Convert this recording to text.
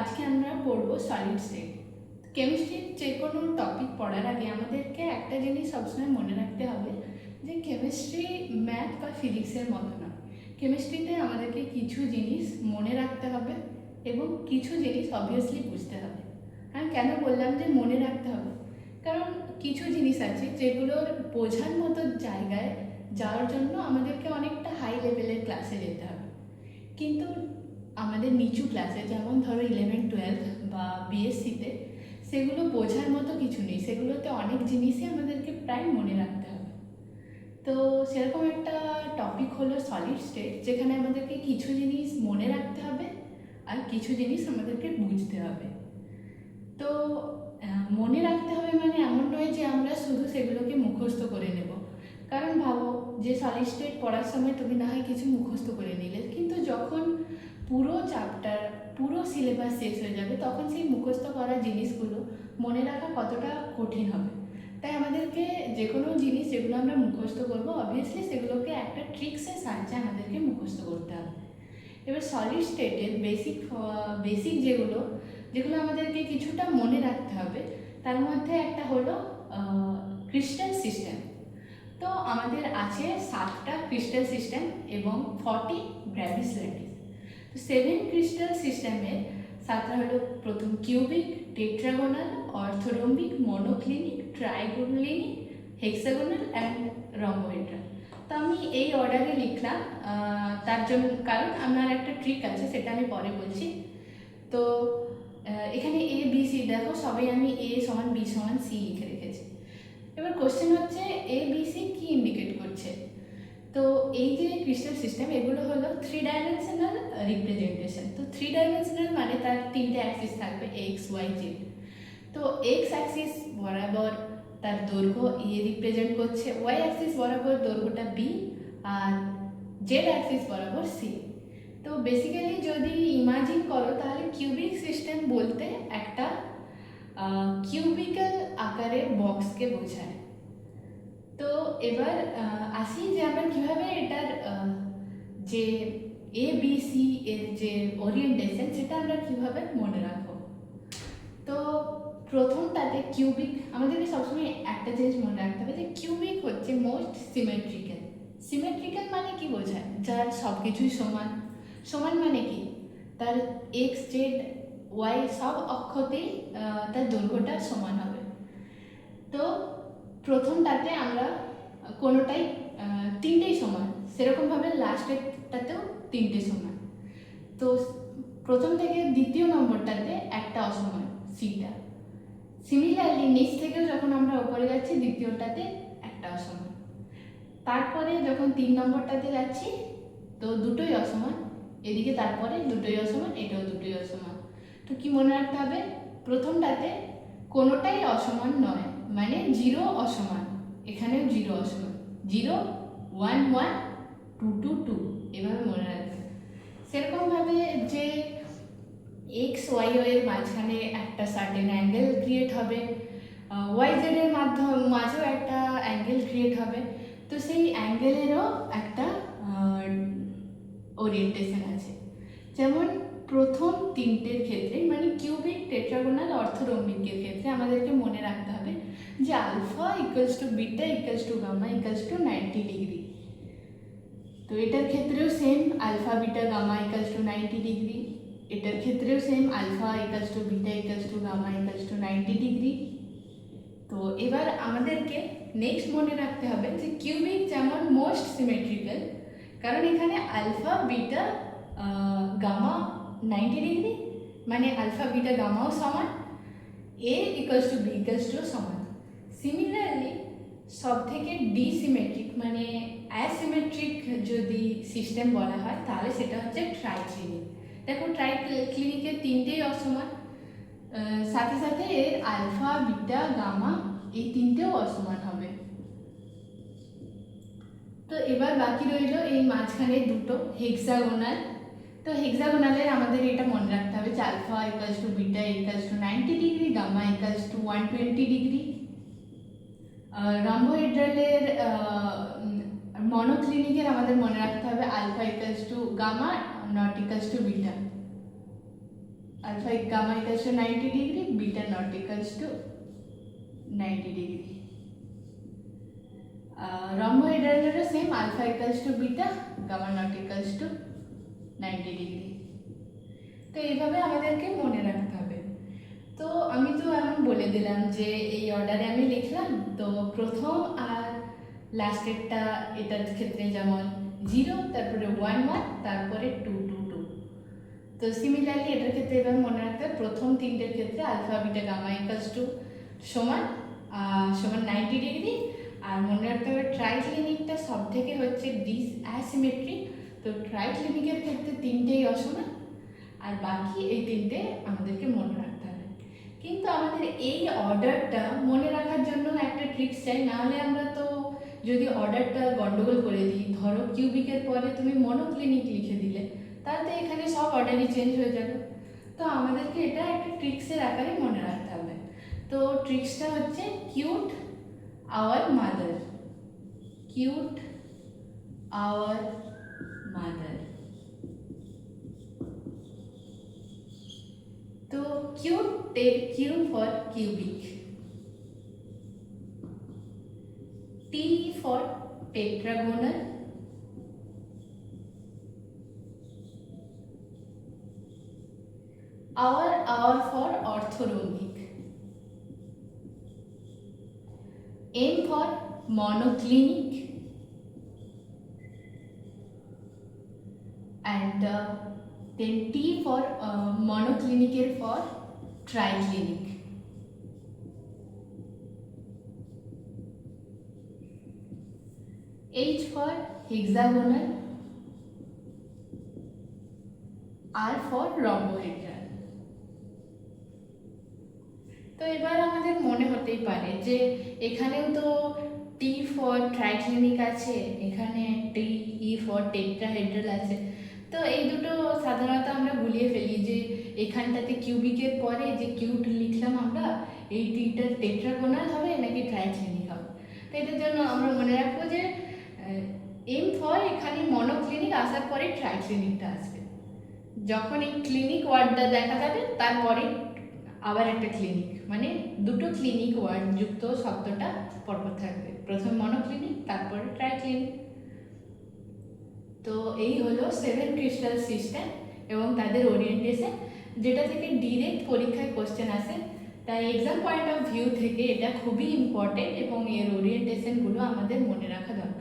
আজকে আমরা পড়বো সলিড স্টেট। কেমিস্ট্রির যে কোনো টপিক পড়ার আগে আমাদেরকে একটা জিনিস সবসময় মনে রাখতে হবে যে কেমিস্ট্রি ম্যাথ বা ফিজিক্সের মতো নয়। কেমিস্ট্রিতে আমাদেরকে কিছু জিনিস মনে রাখতে হবে এবং কিছু জিনিস অবভিয়াসলি বুঝতে হবে। আমি কেন বললাম যে মনে রাখতে হবে, কারণ কিছু জিনিস আছে যেগুলোর বোঝার মতো জায়গায় যাওয়ার জন্য আমাদেরকে অনেকটা হাই লেভেলের ক্লাসে যেতে হবে, কিন্তু আমাদের নিচু ক্লাসে যেমন ধরো 11-12 বা বিএসসিতে সেগুলো বোঝার মতো কিছু নেই, সেগুলোতে অনেক জিনিসই আমাদেরকে প্রায় মনে রাখতে হবে। তো সেরকম একটা টপিক হলো সলিড স্টেট, যেখানে আমাদেরকে কিছু জিনিস মনে রাখতে হবে আর কিছু জিনিস আমাদেরকে বুঝতে হবে। তো মনে রাখতে হবে মানে এমন নয় যে আমরা শুধু সেগুলোকে মুখস্থ করে নেব, কারণ ভাবো যে সলিড স্টেট পড়ার সময় তুমি না হয় কিছু মুখস্থ করে নিলে, কিন্তু যখন পুরো চ্যাপ্টার পুরো সিলেবাস শেষ হয়ে যাবে তখন সেই মুখস্থ করা জিনিসগুলো মনে রাখা কতটা কঠিন হবে। তাই আমাদেরকে যে কোনো জিনিস যেগুলো আমরা মুখস্থ করবো অবভিয়াসলি সেগুলোকে একটা ট্রিক্সের সাহায্যে আমাদেরকে মুখস্থ করতে হবে। এবার সলিড স্টেটের বেসিক যেগুলো যেগুলো আমাদেরকে কিছুটা মনে রাখতে হবে, তার মধ্যে একটা হলো ক্রিস্টাল সিস্টেম। তো আমাদের আছে 7টা ক্রিস্টাল সিস্টেম এবং 40 গ্র্যাভিস ল্যাটিস। তো 7 ক্রিস্টাল সিস্টেমের 7টা হলো প্রথম cubic, টেট্রাগোনাল, অর্থোরম্বিক, monoclinic, ট্রাইগোনালিক, hexagonal and rhombohedral. তো আমি এই অর্ডারে লিখলাম তার জন্য, কারণ আমার একটা ট্রিক আছে সেটা আমি পরে বলছি। তো এখানে এ বি সি দেখো সবাই আমি এ সমান বি সমান সি লিখে রেখেছি। এবার কোশ্চেন হচ্ছে A B C key indicate করছে। তো এই যে ক্রিস্টাল সিস্টেম এগুলো হলো 3 ডাইমেনশনাল রিপ্রেজেন্টেশন। তো 3 ডাইমেনশনাল মানে তার 3টে অ্যাক্সিস থাকবে এক্স ওয়াই জেড। তো এক্স অ্যাক্সিস বরাবর তার দৈর্ঘ্য এ রিপ্রেজেন্ট করছে, ওয়াই অ্যাক্সিস বরাবর দৈর্ঘ্যটা বি, আর জেড অ্যাক্সিস বরাবর সি। তো বেসিক্যালি যদি ইমাজিন করো তাহলে কিউবিক সিস্টেম বলতে একটা কিউবিক্যাল আকারের বক্সকে বোঝায়। তো এবার আসি যে আমরা কীভাবে এটার যে এ বি সি এর যে ওরিয়েন্টেশন সেটা আমরা কীভাবে মনে রাখবো। তো প্রথমটাতে কিউবিক, আমাদেরকে সবসময় একটা জিনিস মনে রাখতে হবে যে কিউবিক হচ্ছে মোস্ট সিমেট্রিক্যাল। সিমেট্রিক্যাল মানে কি বোঝায়? যার সব কিছুই সমান। সমান মানে কি? তার এক্স জেড ওয়াই সব অক্ষতেই তার দৈর্ঘ্যটা সমান হবে। তো প্রথমটাতে আমরা কোনোটাই 3টেই সমান, সেরকমভাবে লাস্টেরটাতেও 3টে সমান। তো প্রথম থেকে দ্বিতীয় নম্বরটাতে একটা অসমান, সিটা। সিমিলারলি নিচ থেকেও যখন আমরা ওপরে যাচ্ছি দ্বিতীয়টাতে একটা অসমান, তারপরে যখন 3 নম্বরটাতে যাচ্ছি তো দুটোই অসমান, এদিকে তারপরে দুটোই অসমান, এটাও দুটোই অসমান। তো কি মনে রাখতে হবে? প্রথমটাতে কোনোটাই অসমান নয়, মানে 0 অসমান, এখানেও 0 অসমান, 0 1 1 2 2 2, এভাবে মনে রাখবে। সেরকমভাবে যে এক্স ওয়াই এর মাঝখানে একটা সার্টেন অ্যাঙ্গেল ক্রিয়েট হবে, ওয়াই জেড এর মাঝেও একটা অ্যাঙ্গেল ক্রিয়েট হবে। তো সেই অ্যাঙ্গেলেরও একটা ওরিয়েন্টেশন আছে। যেমন প্রথম 3টের ক্ষেত্রে মানে কিউবিক, টেট্রাগোনাল, অর্থোরম্বিকের ক্ষেত্রে আমাদেরকে মনে রাখতে হবে যে alpha equals to beta equals to gamma equals to 90 degree. তো এটার ক্ষেত্রেও same, alpha beta gamma equals to 90 degree. এটার ক্ষেত্রেও same, alpha equals to beta equals to gamma equals to 90 degree. তো এবার আমাদেরকে নেক্সট মনে রাখতে হবে যে কিউবিক যেমন মোস্ট সিমেট্রিক্যাল, কারণ এখানে আলফা বিটা গামা 90 ডিগ্রি, মানে আলফা বিটা গামাও সমান, A equals to B equals to সমান। সিমিলারলি সব থেকে ডিসিমেট্রিক মানে অ্যাসিমেট্রিক যদি সিস্টেম বলা হয় তাহলে সেটা হচ্ছে ট্রাইক্লিনিক। দেখো ট্রাইক্লিনিকের 3টেই অসমান, সাথে সাথে এর আলফা বিটা গামা এই 3টেও অসমান হবে। তো এবার বাকি রইল এই মাঝখানে দুটো হেক্সাগোনাল। তো হেক্সাগোনালের আমাদের এটা মনে রাখতে হবে যে alpha equals to beta equals to 90 degree, gamma equals to 120 degree. রম্বোহেড্রালের মনোক্লিনিকের আমাদের মনে রাখতে হবে alpha equals to gamma not equals to beta. alpha gamma equals to 90 degree, beta not equals to 90 degree. Rhombohedral same, alpha equals to beta, gamma not equals to 90 degree. তো এইভাবে আমাদেরকে মনে রাখতে হবে। তো আমি তো এমন বলে দিলাম যে এই অর্ডারে আমি লিখলাম, তো প্রথম আর লাস্টেরটা এটার ক্ষেত্রে যেমন 0, তারপরে 1 1, তারপরে 2 2 2। তো সিমিলারলি এটার ক্ষেত্রে এবার মনে রাখতে হবে প্রথম তিনটের ক্ষেত্রে alpha beta gamma equals to সমান 90 ডিগ্রি। আর মনে রাখতে হবে ট্রাইক্লিনিকটা সব থেকে হচ্ছে ডিসঅ্যাসিমেট্রিক। তো ট্রাইক্লিনিকের ক্ষেত্রে তিনটেই অসমান, আর বাকি এই তিনটে আমাদেরকে মনে রাখতে হবে। কিন্তু আমাদের এই অর্ডারটা মনে রাখার জন্য একটা ট্রিক্স চাই, নাহলে আমরা তো যদি অর্ডারটা গন্ডগোল করে দিই, ধরো কিউবিকের পরে তুমি মনোক্লিনিক লিখে দিলে, তাহলে এখানে সব অর্ডারই চেঞ্জ হয়ে যাবে। তো আমাদেরকে এটা একটা ট্রিক্সের আকারে মনে রাখতে হবে। তো ট্রিক্সটা হচ্ছে cute our mother, cute our mother. তো cute take Q for cubic, T for tetragonal, our for অর্থরৈখিক, M for monoclinic, and then T for monoclinic for triclinic. H for hexagonal, R for rhombohedral. তো এবার আমাদের মনে হতেই পারে যে এখানেও তো টি ফর ট্রাইক্লিনিক আছে, এখানে টি ফর টেট্রাহেড্রাল আছে। তো এই দুটো সাধারণত আমরা গুলিয়ে ফেলি যে এখানটাতে কিউবিকের পরে যে কিউট লিখলাম আমরা, এই টিটা টেট্রাগোনাল হবে নাকি ট্রাইক্লিনিক হবে। তো এটার জন্য আমরা মনে রাখবো যে এম ফর এখানে মনোক্লিনিক আসার পরে ট্রাইক্লিনিকটা আসবে। যখন এই ক্লিনিক ওয়ার্ডটা দেখা যাবে তারপরে আবার একটা ক্লিনিক, মানে দুটো ক্লিনিক ওয়ার্ড যুক্ত শব্দটা পরপর থাকবে, প্রথমে মনোক্লিনিক তারপরে ট্রাইক্লিনিক। তো এই হলো 7 ক্রিস্টাল সিস্টেম এবং তাদের ওরিয়েন্টেশন, যেটা থেকে ডিরেক্ট পরীক্ষায় কোশ্চেন আসে। তাই এক্সাম পয়েন্ট অফ ভিউ থেকে এটা খুবই ইম্পর্টেন্ট এবং এর ওরিয়েন্টেশনগুলো আমাদের মনে রাখা দরকার।